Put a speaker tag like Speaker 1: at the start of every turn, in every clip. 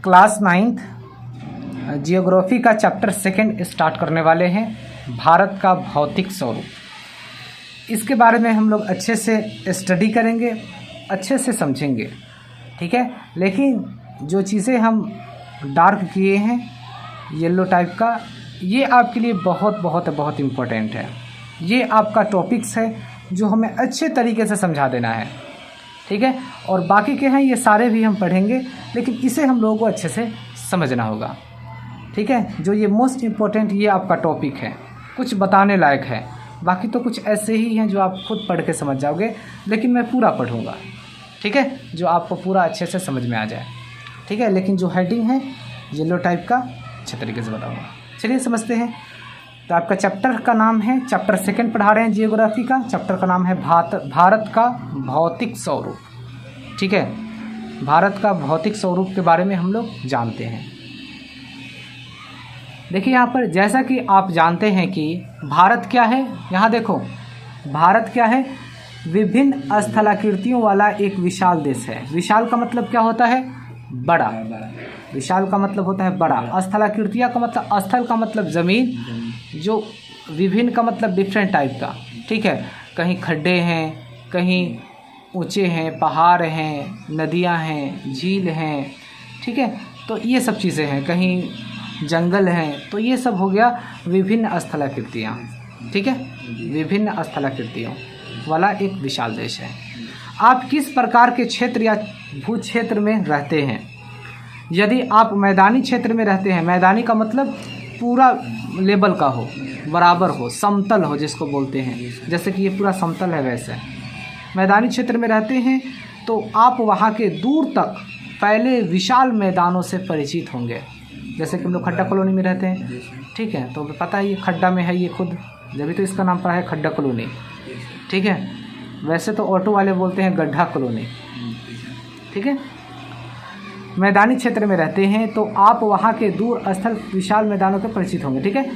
Speaker 1: Class 9th geography का chapter 2 start करने वाले हैं, भारत का भौतिक स्वरूप। इसके बारे में हम लोग अच्छे से स्टडी करेंगे, अच्छे से समझेंगे, ठीक है। लेकिन जो चीज़ें हम डार्क किए हैं येलो टाइप का, ये आपके लिए बहुत बहुत बहुत इम्पोर्टेंट है। ये आपका टॉपिक्स है जो हमें अच्छे तरीके से समझा देना है, ठीक है। और बाकी के हैं ये सारे भी हम पढ़ेंगे, लेकिन इसे हम लोगों को अच्छे से समझना होगा, ठीक है। जो ये मोस्ट इम्पोर्टेंट ये आपका टॉपिक है, कुछ बताने लायक है। बाकी तो कुछ ऐसे ही हैं जो आप खुद पढ़ के समझ जाओगे, लेकिन मैं पूरा पढ़ूंगा, ठीक है, जो आपको पूरा अच्छे से समझ में आ जाए, ठीक है। लेकिन जो हेडिंग है येलो टाइप का अच्छे तरीके से बताऊँगा। चलिए समझते हैं। तो आपका चैप्टर का नाम है, चैप्टर 2 पढ़ा रहे हैं जियोग्राफी का। चैप्टर का नाम है भारत का भौतिक स्वरूप, ठीक है। भारत का भौतिक स्वरूप के बारे में हम लोग जानते हैं। देखिए यहाँ पर, जैसा कि आप जानते हैं कि भारत क्या है, यहाँ देखो, भारत क्या है, विभिन्न स्थलाकृतियों वाला एक विशाल देश है। विशाल का मतलब क्या होता है, बड़ा। विशाल का मतलब होता है बड़ा। स्थलाकृतियाँ का मतलब, स्थल का मतलब ज़मीन, जो विभिन्न का मतलब डिफरेंट टाइप का, ठीक है। कहीं खड्डे हैं, कहीं ऊंचे हैं, पहाड़ हैं, नदियां हैं, झील हैं, ठीक है। तो ये सब चीज़ें हैं, कहीं जंगल हैं। तो ये सब हो गया विभिन्न स्थलाकृतियाँ, ठीक है। विभिन्न स्थलाकृतियों वाला एक विशाल देश है। आप किस प्रकार के क्षेत्र या भू क्षेत्र में रहते हैं? यदि आप मैदानी क्षेत्र में रहते हैं, मैदानी का मतलब पूरा लेवल का हो, बराबर हो, समतल हो जिसको बोलते हैं, जैसे कि ये पूरा समतल है, वैसे मैदानी क्षेत्र में रहते हैं, तो आप वहाँ के दूर तक फैले विशाल मैदानों से परिचित होंगे। जैसे कि हम लोग खड्डा कॉलोनी में रहते हैं, ठीक है, तो पता है ये खड्डा में है ये खुद, जब भी तो इसका नाम पड़ा है खड्डा कॉलोनी, ठीक है। वैसे तो ऑटो वाले बोलते हैं गड्ढा कॉलोनी, ठीक है। मैदानी क्षेत्र में रहते हैं तो आप वहाँ के दूर स्थल विशाल मैदानों के परिचित होंगे, ठीक है।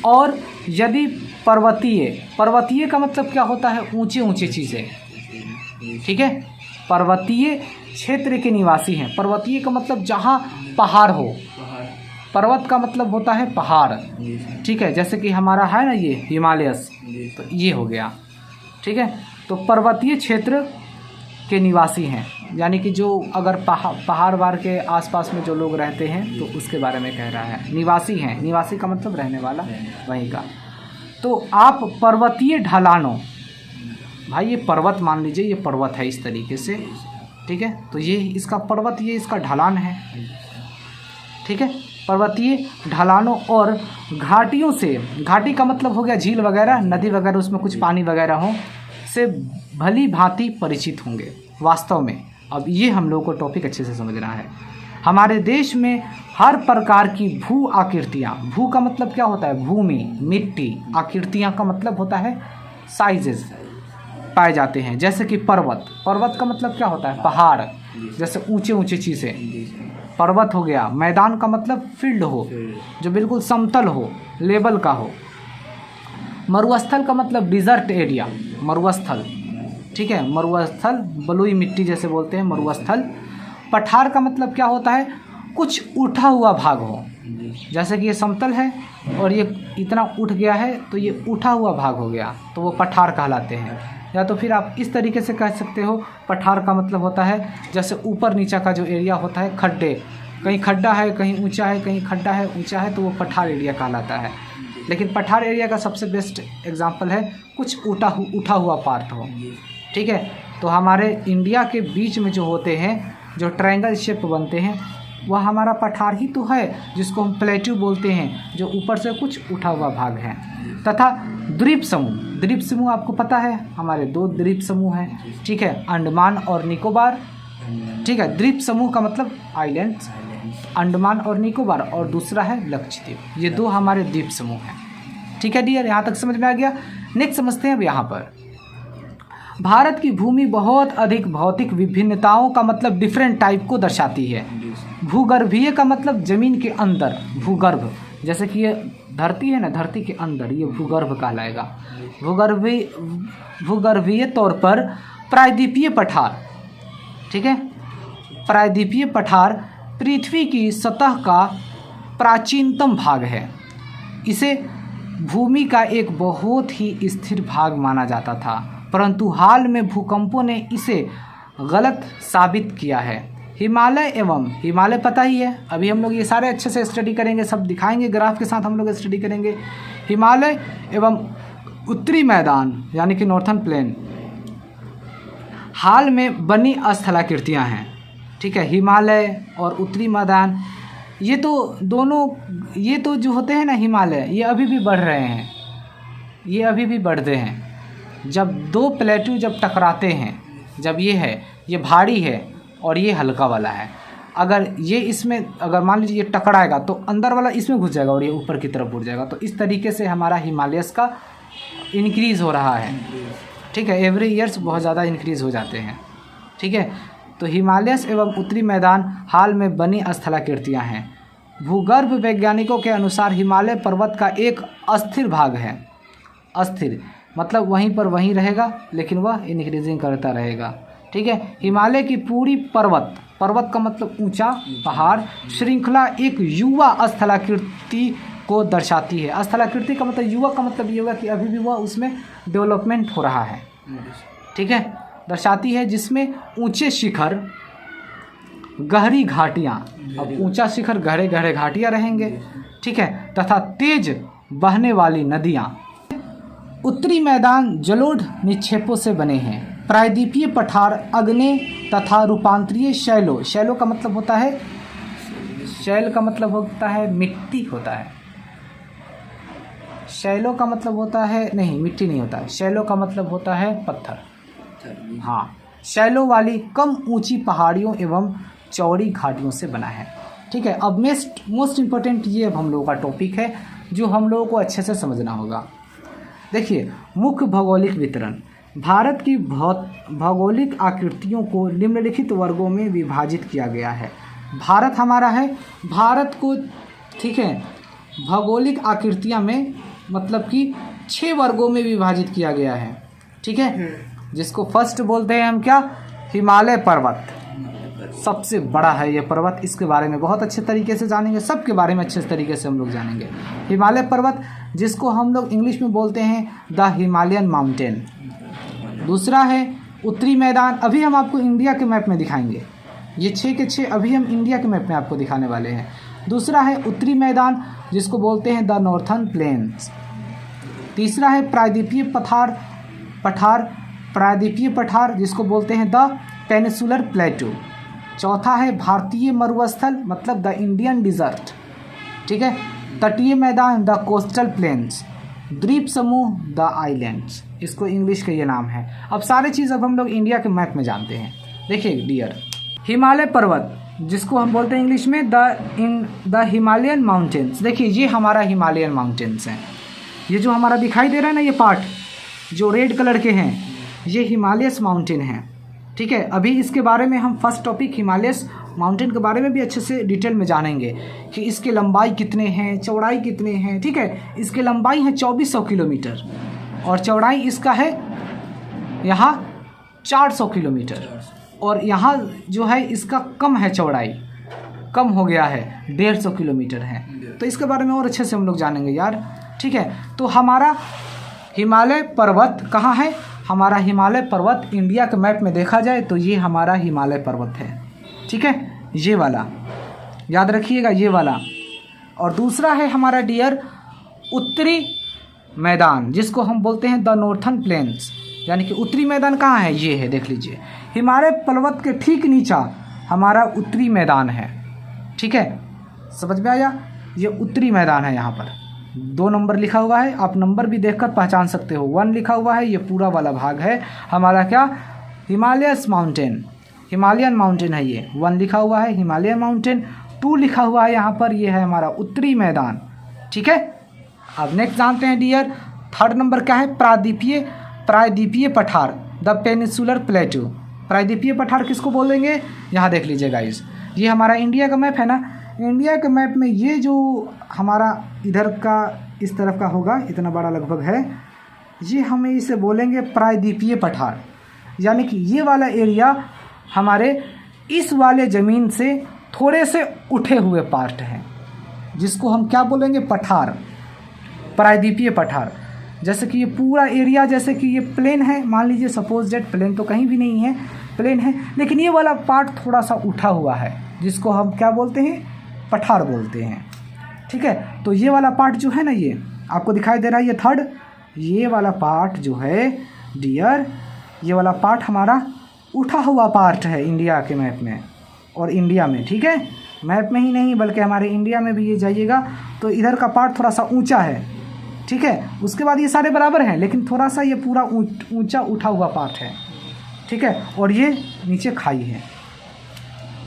Speaker 1: और यदि पर्वतीय का मतलब क्या होता है, ऊंचे ऊंचे चीज़ें, ठीक है। पर्वतीय क्षेत्र के निवासी हैं। पर्वतीय का मतलब जहाँ पहाड़ हो, पर्वत का मतलब होता है पहाड़, ठीक है। जैसे कि हमारा है ना ये हिमालयस, तो ये हो गया, ठीक है। तो पर्वतीय क्षेत्र के निवासी हैं, यानी कि जो अगर पहाड़ वार के आसपास में जो लोग रहते हैं तो उसके बारे में कह रहा है, निवासी हैं। निवासी का मतलब रहने वाला, वहीं का। तो आप पर्वतीय ढलानों, भाई ये पर्वत मान लीजिए, ये पर्वत है इस तरीके से, ठीक है। तो ये इसका पर्वत, ये इसका ढलान है, ठीक है। पर्वतीय ढलानों और घाटियों से, घाटी का मतलब हो गया झील वगैरह, नदी वगैरह, उसमें कुछ पानी वगैरह हो, से भली भांति परिचित होंगे वास्तव में। अब ये हम लोगों को टॉपिक अच्छे से समझना है। हमारे देश में हर प्रकार की भू आकृतियाँ, भू का मतलब क्या होता है, भूमि, मिट्टी, आकृतियाँ का मतलब होता है साइजेस, पाए जाते हैं। जैसे कि पर्वत, पर्वत का मतलब क्या होता है, पहाड़, जैसे ऊंचे ऊंचे चीज़ें, पर्वत हो गया। मैदान का मतलब फील्ड हो, जो बिल्कुल समतल हो, लेवल का हो। मरुस्थल का मतलब डिजर्ट एरिया, मरुस्थल, ठीक है। मरुस्थल, बलुई मिट्टी जैसे बोलते हैं, मरुस्थल। पठार का मतलब क्या होता है, कुछ उठा हुआ भाग हो, जैसे कि ये समतल है और ये इतना उठ गया है, तो ये उठा हुआ भाग हो गया, तो वो पठार कहलाते हैं। या तो फिर आप इस तरीके से कह सकते हो, पठार का मतलब होता है जैसे ऊपर नीचा का जो एरिया होता है, खड्डे, कहीं खड्डा है, कहीं ऊंचा है, कहीं खड्डा है, ऊंचा है, तो वो पठार एरिया कहलाता है। लेकिन पठार एरिया का सबसे बेस्ट एग्जांपल है कुछ उठा हुआ पार्ट हो, ठीक है। तो हमारे इंडिया के बीच में जो होते हैं, जो ट्रायंगल शेप बनते हैं, वह हमारा पठार ही तो है, जिसको हम प्लेट्यू बोलते हैं, जो ऊपर से कुछ उठा हुआ भाग है। तथा द्वीप समूह, द्वीप समूह आपको पता है, हमारे 2 द्वीप समूह हैं, ठीक है, अंडमान और निकोबार, ठीक है। द्वीप समूह का मतलब आइलैंड्स, अंडमान और निकोबार, और दूसरा है लक्षद्वीप। ये 2 हमारे द्वीप समूह हैं, ठीक है डियर। यहाँ तक समझ में आ गया। नेक्स्ट समझते हैं अब यहाँ पर। भारत की भूमि बहुत अधिक भौतिक विभिन्नताओं का मतलब डिफरेंट टाइप को दर्शाती है। भूगर्भीय का मतलब जमीन के अंदर, भूगर्भ, जैसे कि ये धरती है ना, धरती के अंदर ये भूगर्भ कहलाएगा। भूगर्भीय तौर पर प्रायद्वीपीय पठार, ठीक है। प्रायद्वीपीय पठार पृथ्वी की सतह का प्राचीनतम भाग है। इसे भूमि का एक बहुत ही स्थिर भाग माना जाता था, परंतु हाल में भूकंपों ने इसे गलत साबित किया है। हिमालय पता ही है, अभी हम लोग ये सारे अच्छे से स्टडी करेंगे, सब दिखाएंगे ग्राफ के साथ हम लोग स्टडी करेंगे। हिमालय एवं उत्तरी मैदान यानी कि नॉर्थर्न प्लेन हाल में बनी स्थलाकृतियाँ हैं। ठीक है, हिमालय और उत्तरी मैदान ये तो दोनों, ये तो जो होते हैं ना हिमालय, ये अभी भी बढ़ रहे हैं, ये अभी भी बढ़ते हैं। जब दो प्लेटू जब टकराते हैं, जब ये है, ये भारी है और ये हल्का वाला है, अगर ये इसमें अगर मान लीजिए ये टकराएगा तो अंदर वाला इसमें घुस जाएगा और ये ऊपर की तरफ उड़ जाएगा। तो इस तरीके से हमारा हिमालयस का इंक्रीज़ हो रहा है। ठीक है, एवरी ईयर्स बहुत ज़्यादा इंक्रीज़ हो जाते हैं। ठीक है, तो हिमालयस एवं उत्तरी मैदान हाल में बनी स्थलाकृतियाँ हैं। भूगर्भ वैज्ञानिकों के अनुसार हिमालय पर्वत का एक अस्थिर भाग है। अस्थिर मतलब वहीं पर वहीं रहेगा, लेकिन वह इंक्रीजिंग करता रहेगा। ठीक है, हिमालय की पूरी पर्वत का मतलब ऊंचा पहाड़ श्रृंखला एक युवा स्थलाकृति को दर्शाती है। स्थलाकृति का मतलब युवा का मतलब ये होगा कि अभी भी वह उसमें डेवलपमेंट हो रहा है। ठीक है, दर्शाती है, जिसमें ऊंचे शिखर गहरी घाटियाँ, अब ऊंचा शिखर गहरे गहरे घाटियाँ रहेंगे। ठीक है, तथा तेज बहने वाली नदियाँ। उत्तरी मैदान जलोढ़ निक्षेपों से बने हैं। प्रायद्वीपीय पठार अग्नेय तथा रूपांतरीय शैलों। शैलों का मतलब होता है, शैल का मतलब होता है मिट्टी होता है। शैलों का मतलब होता है, नहीं मिट्टी नहीं होता है, शैलों का मतलब होता है पत्थर। हाँ, शैलों वाली कम ऊंची पहाड़ियों एवं चौड़ी घाटियों से बना है। ठीक है, अब मोस्ट इम्पोर्टेंट ये अब हम लोगों का टॉपिक है जो हम लोगों को अच्छे से समझना होगा। देखिए, मुख्य भौगोलिक वितरण। भारत की भौगोलिक आकृतियों को निम्नलिखित वर्गों में विभाजित किया गया है। भारत हमारा है, भारत को ठीक है भौगोलिक आकृतियाँ में मतलब कि 6 वर्गों में विभाजित किया गया है। ठीक है, जिसको फर्स्ट बोलते हैं हम क्या, हिमालय पर्वत। सबसे बड़ा है ये पर्वत, इसके बारे में बहुत अच्छे तरीके से जानेंगे, सबके बारे में अच्छे तरीके से हम लोग जानेंगे। हिमालय पर्वत जिसको हम लोग इंग्लिश में बोलते हैं द हिमालयन माउंटेन। दूसरा है उत्तरी मैदान, अभी हम आपको इंडिया के मैप में दिखाएंगे, ये 6 के 6 अभी हम इंडिया के मैप में आपको दिखाने वाले हैं। दूसरा है उत्तरी मैदान जिसको बोलते हैं द नॉर्थर्न प्लेन्स। तीसरा है प्रायद्वीपीय पठार जिसको बोलते हैं द पेनिसुलर प्लेटू। चौथा है भारतीय मरुस्थल मतलब द इंडियन डिजर्ट। ठीक है, तटीय मैदान द कोस्टल प्लेन्स। द्वीप समूह द आइलैंड्स, इसको इंग्लिश का ये नाम है। अब सारे चीज़ अब हम लोग इंडिया के मैप में जानते हैं। देखिए डियर, हिमालय पर्वत जिसको हम बोलते हैं इंग्लिश में द हिमालयन माउंटेन्स। देखिए ये हमारा हिमालयन माउंटेन्स हैं, ये जो हमारा दिखाई दे रहा है ना, ये पार्ट जो रेड कलर के हैं ये हिमालयस माउंटेन हैं। ठीक है, अभी इसके बारे में हम फर्स्ट टॉपिक हिमालयस माउंटेन के बारे में भी अच्छे से डिटेल में जानेंगे कि इसके लंबाई कितने हैं, चौड़ाई कितने हैं। ठीक है, इसके लंबाई है 2400 किलोमीटर और चौड़ाई इसका है यहाँ 400 किलोमीटर, और यहाँ जो है इसका कम है, चौड़ाई कम हो गया है, 150 किलोमीटर है। तो इसके बारे में और अच्छे से हम लोग जानेंगे यार। ठीक है, तो हमारा हिमालय पर्वत कहाँ है, हमारा हिमालय पर्वत इंडिया के मैप में देखा जाए तो ये हमारा हिमालय पर्वत है। ठीक है, ये वाला याद रखिएगा, ये वाला। और दूसरा है हमारा डियर उत्तरी मैदान जिसको हम बोलते हैं द नॉर्थर्न प्लेन्स, यानी कि उत्तरी मैदान कहाँ है, ये है, देख लीजिए। हिमालय पर्वत के ठीक नीचा हमारा उत्तरी मैदान है। ठीक है, समझ में आया, ये उत्तरी मैदान है। यहाँ पर 2 नंबर लिखा हुआ है, आप नंबर भी देखकर पहचान सकते हो। 1 लिखा हुआ है, ये पूरा वाला भाग है हमारा क्या, हिमालयस माउंटेन, हिमालयन माउंटेन है ये। 1 लिखा हुआ है हिमालयन माउंटेन, 2 लिखा हुआ है यहाँ पर, ये है हमारा उत्तरी मैदान। ठीक है, अब नेक्स्ट जानते हैं डियर, 3rd नंबर क्या है, प्रायद्वीपीय पठार द पेनिसुलर प्लेटू। प्रायद्वीपीय पठार किसको बोलेंगे, यहाँ देख लीजिए गाइस, ये हमारा इंडिया का मैप है ना, इंडिया के मैप में ये जो हमारा इधर का इस तरफ का होगा, इतना बड़ा लगभग है, ये हमें इसे बोलेंगे प्रायद्वीपीय पठार। यानी कि ये वाला एरिया हमारे इस वाले ज़मीन से थोड़े से उठे हुए पार्ट हैं, जिसको हम क्या बोलेंगे, पठार, प्रायद्वीपीय पठार। जैसे कि ये पूरा एरिया, जैसे कि ये प्लेन है, मान लीजिए सपोज दैट प्लेन तो कहीं भी नहीं है, प्लेन है, लेकिन ये वाला पार्ट थोड़ा सा उठा हुआ है, जिसको हम क्या बोलते हैं, पठार बोलते हैं। ठीक है, तो ये वाला पार्ट जो है ना, ये आपको दिखाई दे रहा है, ये थर्ड, ये वाला पार्ट जो है डियर, ये वाला पार्ट हमारा उठा हुआ पार्ट है इंडिया के मैप में और इंडिया में। ठीक है, मैप में ही नहीं बल्कि हमारे इंडिया में भी ये जाइएगा तो इधर का पार्ट थोड़ा सा ऊंचा है। ठीक है, उसके बाद ये सारे बराबर हैं, लेकिन थोड़ा सा ये पूरा ऊंचा उठा हुआ पार्ट है। ठीक है, और ये नीचे खाई है।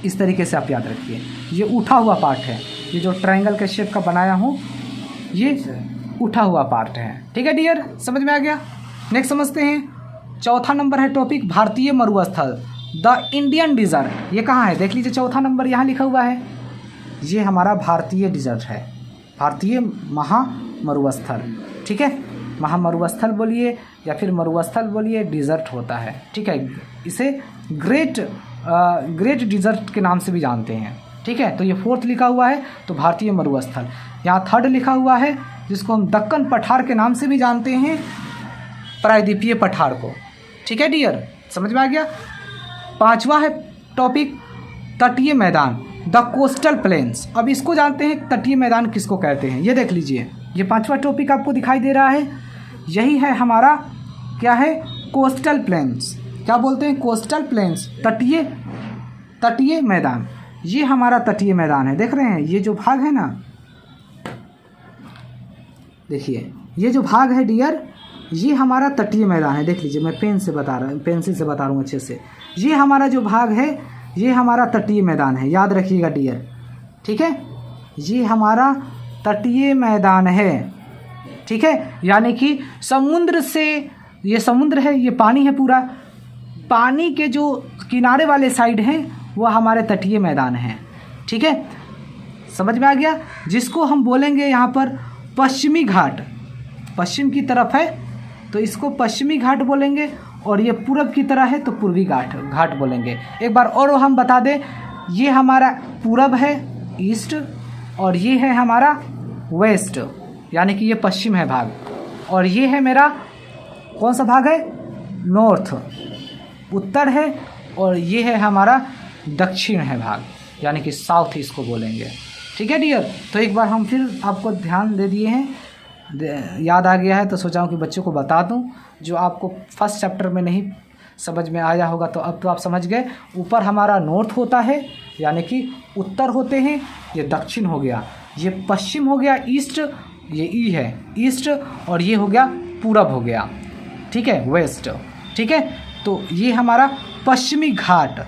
Speaker 1: इस तरीके से आप याद रखिए, ये उठा हुआ पार्ट है, ये जो ट्रायंगल के शेप का बनाया हूँ ये उठा हुआ पार्ट है। ठीक है डियर, समझ में आ गया। नेक्स्ट समझते हैं, चौथा नंबर है टॉपिक भारतीय मरुस्थल, द इंडियन डिजर्ट। ये कहाँ है, देख लीजिए, चौथा नंबर यहाँ लिखा हुआ है, ये हमारा भारतीय डिजर्ट है, भारतीय महामरुस्थल। ठीक है, महामरुस्थल बोलिए या फिर मरुस्थल बोलिए, डिजर्ट होता है। ठीक है, इसे ग्रेट डिजर्ट के नाम से भी जानते हैं। ठीक है, तो ये फोर्थ लिखा हुआ है तो भारतीय मरुस्थल। यहाँ थर्ड लिखा हुआ है जिसको हम दक्कन पठार के नाम से भी जानते हैं, प्रायद्वीपीय पठार को। ठीक है डियर, समझ में आ गया। पांचवा है टॉपिक तटीय मैदान, द कोस्टल प्लेन्स। अब इसको जानते हैं तटीय मैदान किसको कहते हैं, ये देख लीजिए, ये पांचवा टॉपिक आपको दिखाई दे रहा है, यही है हमारा क्या है, कोस्टल प्लेन्स। क्या बोलते हैं, कोस्टल प्लेन्स, तटीय मैदान। ये हमारा तटीय मैदान है, देख रहे हैं ये जो भाग है ना, देखिए ये जो भाग है डियर, ये हमारा तटीय मैदान है। देख लीजिए, मैं पेंसिल से बता रहा हूँ अच्छे से। ये हमारा जो भाग है ये हमारा तटीय मैदान है, याद रखिएगा डियर। ठीक है, ये हमारा तटीय मैदान है। ठीक है, यानी कि समुद्र से, ये समुद्र है, ये पानी है पूरा, पानी के जो किनारे वाले साइड हैं वो हमारे तटीय मैदान हैं। ठीक है, समझ में आ गया। जिसको हम बोलेंगे यहाँ पर पश्चिमी घाट, पश्चिम की तरफ है तो इसको पश्चिमी घाट बोलेंगे, और ये पूरब की तरह है तो पूर्वी घाट बोलेंगे। एक बार और हम बता दें, ये हमारा पूरब है ईस्ट, और ये है हमारा वेस्ट, यानी कि ये पश्चिम है भाग, और ये है मेरा कौन सा भाग है, नॉर्थ, उत्तर है, और ये है हमारा दक्षिण है भाग, यानी कि साउथ इसको बोलेंगे। ठीक है डियर, तो एक बार हम फिर आपको ध्यान दे दिए हैं, याद आ गया है तो सोचा हूँ कि बच्चों को बता दूं, जो आपको फर्स्ट चैप्टर में नहीं समझ में आया होगा तो अब तो आप समझ गए। ऊपर हमारा नॉर्थ होता है, यानी कि उत्तर होते हैं, ये दक्षिण हो गया, ये पश्चिम हो गया ईस्ट, ये ई है ईस्ट, और ये हो गया पूरब हो गया। ठीक है, वेस्ट। ठीक है, तो ये हमारा पश्चिमी घाट,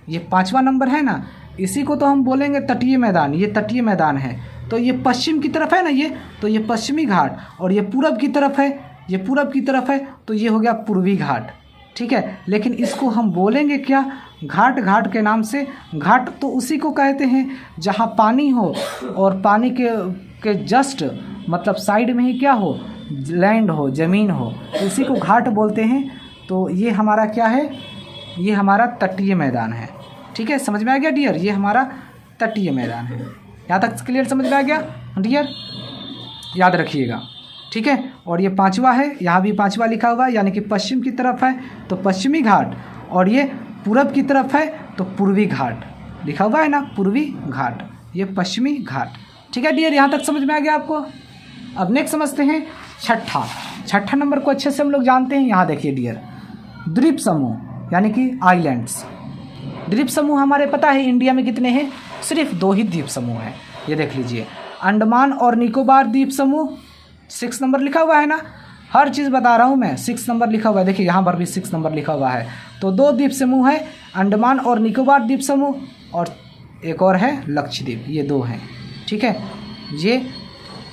Speaker 1: ये पांचवा नंबर है ना, इसी को तो हम बोलेंगे तटीय मैदान। ये तटीय मैदान है, तो ये पश्चिम की तरफ है ना, ये तो ये पश्चिमी घाट, और ये पूरब की तरफ है, ये पूरब की तरफ है तो ये हो गया पूर्वी घाट। ठीक है, लेकिन इसको हम बोलेंगे क्या, घाट के नाम से। घाट तो उसी को कहते हैं जहाँ पानी हो और पानी के जस्ट मतलब साइड में ही क्या हो, लैंड हो, ज़मीन हो, तो उसी को घाट बोलते हैं। तो ये हमारा क्या है, ये हमारा तटीय मैदान है। ठीक है, समझ में आ गया डियर, ये हमारा तटीय मैदान है। यहाँ तक क्लियर समझ में आ गया डियर, याद रखिएगा। ठीक है, और ये पांचवा है, यहाँ भी पांचवा लिखा हुआ है, यानी कि पश्चिम की तरफ है तो पश्चिमी घाट, और ये पूरब की तरफ है तो पूर्वी घाट लिखा हुआ है ना, पूर्वी घाट, ये पश्चिमी घाट। ठीक है डियर, यहाँ तक समझ में आ गया आपको। अब नेक्स्ट समझते हैं छठा नंबर को अच्छे से हम लोग जानते हैं। यहाँ देखिए डियर, द्वीप समूह यानी कि आइलैंड्स। द्वीप समूह हमारे पता है इंडिया में कितने हैं, सिर्फ 2 ही द्वीप समूह हैं। ये देख लीजिए, अंडमान और निकोबार द्वीप समूह 6 नंबर लिखा हुआ है ना, हर चीज़ बता रहा हूँ मैं, 6 नंबर लिखा हुआ है। देखिए यहाँ पर भी 6 नंबर लिखा हुआ है। तो 2 द्वीप समूह है, अंडमान और निकोबार द्वीप समूह, और एक और है लक्षद्वीप, ये 2 हैं। ठीक है, ये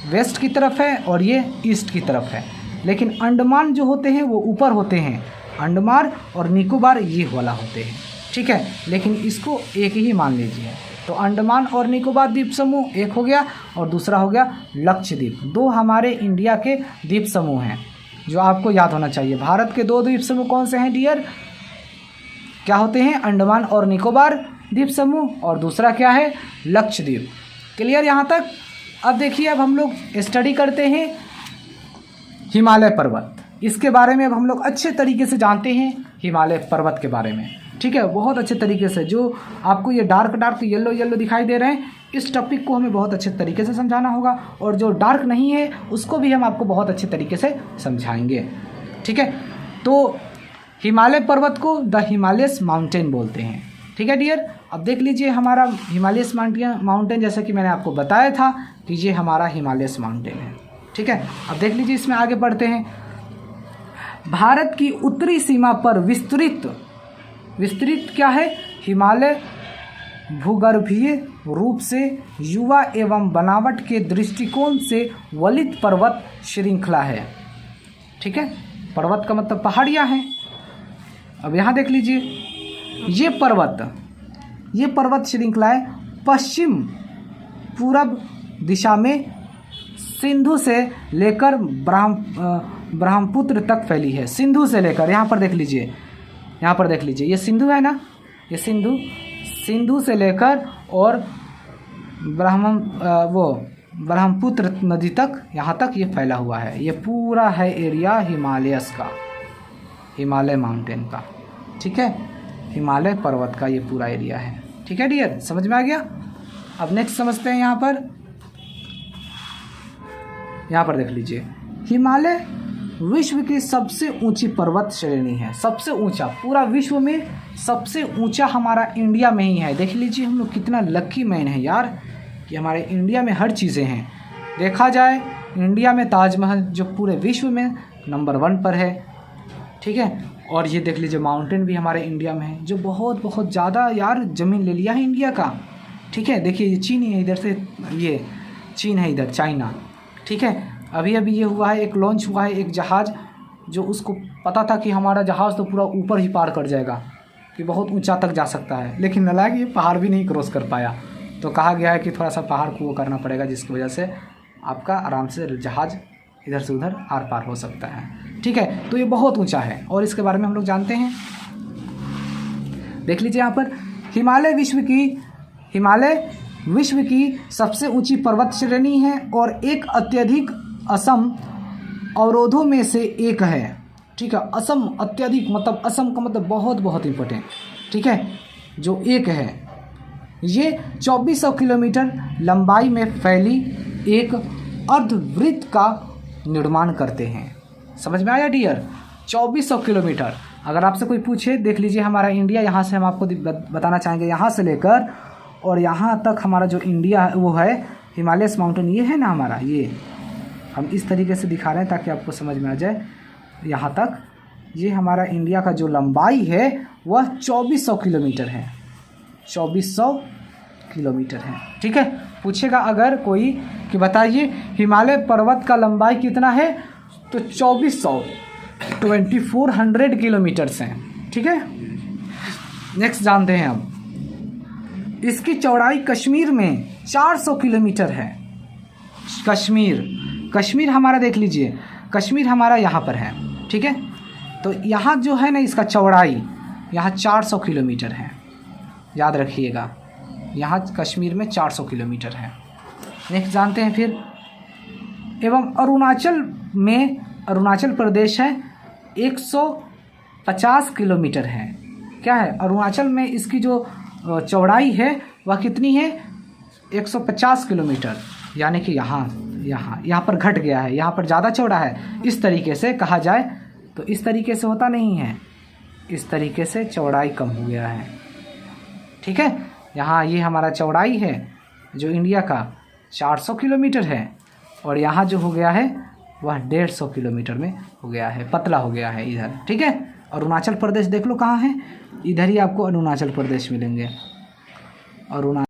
Speaker 1: वेस्ट की तरफ है और ये ईस्ट की तरफ है, लेकिन अंडमान जो होते हैं वो ऊपर होते हैं, अंडमान और निकोबार ये वाला होते हैं। ठीक है, लेकिन इसको एक ही मान लीजिए। तो अंडमान और निकोबार द्वीप समूह एक हो गया, और दूसरा हो गया लक्षद्वीप। 2 हमारे इंडिया के द्वीप समूह हैं जो आपको याद होना चाहिए। भारत के 2 द्वीप समूह कौन से हैं डियर, क्या होते हैं, अंडमान और निकोबार द्वीप समूह और दूसरा क्या है, लक्षद्वीप। क्लियर यहाँ तक। अब देखिए, अब हम लोग स्टडी करते हैं हिमालय पर्वत। इसके बारे में अब हम लोग अच्छे तरीके से जानते हैं हिमालय पर्वत के बारे में, ठीक है, बहुत अच्छे तरीके से। जो आपको ये डार्क येलो येलो दिखाई दे रहे हैं, इस टॉपिक को हमें बहुत अच्छे तरीके से समझाना होगा, और जो डार्क नहीं है उसको भी हम आपको बहुत अच्छे तरीके से समझाएंगे, ठीक है। तो हिमालय पर्वत को द हिमालयस माउंटेन बोलते हैं, ठीक है डियर। अब देख लीजिए हमारा हिमालयस माउंटेन, जैसा कि मैंने आपको बताया था कि ये हमारा हिमालयस माउंटेन है, ठीक है। अब देख लीजिए, इसमें आगे बढ़ते हैं। भारत की उत्तरी सीमा पर विस्तृत क्या है, हिमालय भूगर्भीय रूप से युवा एवं बनावट के दृष्टिकोण से वलित पर्वत श्रृंखला है, ठीक है। पर्वत का मतलब पहाड़ियाँ हैं। अब यहाँ देख लीजिए, ये पर्वत श्रृंखलाएं पश्चिम पूरब दिशा में सिंधु से लेकर ब्रह्मपुत्र तक फैली है। सिंधु से लेकर, यहाँ पर देख लीजिए, ये सिंधु है ना, ये सिंधु से लेकर और ब्रह्मपुत्र नदी तक, यहाँ तक ये फैला हुआ है। ये पूरा है एरिया हिमालयस का, हिमालय माउंटेन का, ठीक है, हिमालय पर्वत का ये पूरा एरिया है, ठीक है डियर, समझ में आ गया। अब नेक्स्ट समझते हैं। यहाँ पर देख लीजिए, हिमालय विश्व की सबसे ऊंची पर्वत श्रेणी है। सबसे ऊंचा, पूरा विश्व में सबसे ऊंचा हमारा इंडिया में ही है। देख लीजिए हम लोग कितना लकी मैन है यार कि हमारे इंडिया में हर चीज़ें हैं। देखा जाए इंडिया में ताजमहल जो पूरे विश्व में नंबर 1 पर है, ठीक है। और ये देख लीजिए माउंटेन भी हमारे इंडिया में है, जो बहुत ज़्यादा यार ज़मीन ले लिया है इंडिया का, ठीक है। देखिए ये चीन है, इधर से ये चीन है, इधर चाइना, ठीक है। अभी ये हुआ है, एक लॉन्च हुआ है एक जहाज़, जो उसको पता था कि हमारा जहाज़ तो पूरा ऊपर ही पार कर जाएगा, कि बहुत ऊंचा तक जा सकता है, लेकिन नालायक ये पहाड़ भी नहीं क्रॉस कर पाया। तो कहा गया है कि थोड़ा सा पहाड़ को वो करना पड़ेगा, जिसकी वजह से आपका आराम से जहाज़ इधर से उधर आर पार हो सकता है, ठीक है। तो ये बहुत ऊंचा है और इसके बारे में हम लोग जानते हैं। देख लीजिए यहाँ पर, हिमालय विश्व की सबसे ऊंची पर्वत श्रेणी है और एक अत्यधिक असम अवरोधों में से एक है, ठीक है। असम अत्यधिक मतलब, असम का मतलब बहुत इंपॉर्टेंट, ठीक है, जो एक है। ये 2400 किलोमीटर लंबाई में फैली एक अर्धवृत्त का निर्माण करते हैं। समझ में आया डियर, 2400 किलोमीटर। अगर आपसे कोई पूछे, देख लीजिए हमारा इंडिया, यहाँ से हम आपको बताना चाहेंगे, यहाँ से लेकर और यहाँ तक हमारा जो इंडिया है वो है हिमालयस माउंटेन, ये है ना हमारा, ये हम इस तरीके से दिखा रहे हैं ताकि आपको समझ में आ जाए। यहाँ तक ये हमारा इंडिया का जो लंबाई है वह 2400 किलोमीटर है, 2400 किलोमीटर है, ठीक है। पूछेगा अगर कोई कि बताइए हिमालय पर्वत का लंबाई कितना है, तो 2400 किलोमीटर्स हैं, ठीक है। नेक्स्ट जानते हैं हम, इसकी चौड़ाई कश्मीर में 400 किलोमीटर है। कश्मीर हमारा देख लीजिए, कश्मीर हमारा यहाँ पर है, ठीक है। तो यहाँ जो है ना, इसका चौड़ाई यहाँ 400 किलोमीटर है, याद रखिएगा, यहाँ कश्मीर में 400 किलोमीटर है। नेक्स्ट जानते हैं फिर, एवं अरुणाचल प्रदेश है 150 किलोमीटर है। क्या है, अरुणाचल में इसकी जो चौड़ाई है वह कितनी है, 150 किलोमीटर, यानी कि यहाँ पर घट गया है, यहाँ पर ज़्यादा चौड़ा है। इस तरीके से कहा जाए तो इस तरीके से होता नहीं है, इस तरीके से चौड़ाई कम हो गया है, ठीक है। यहाँ ये हमारा चौड़ाई है जो इंडिया का 400 किलोमीटर है, और यहाँ जो हो गया है वह 150 किलोमीटर में हो गया है, पतला हो गया है इधर, ठीक है। अरुणाचल प्रदेश देख लो कहाँ है, इधर ही आपको अरुणाचल प्रदेश मिलेंगे।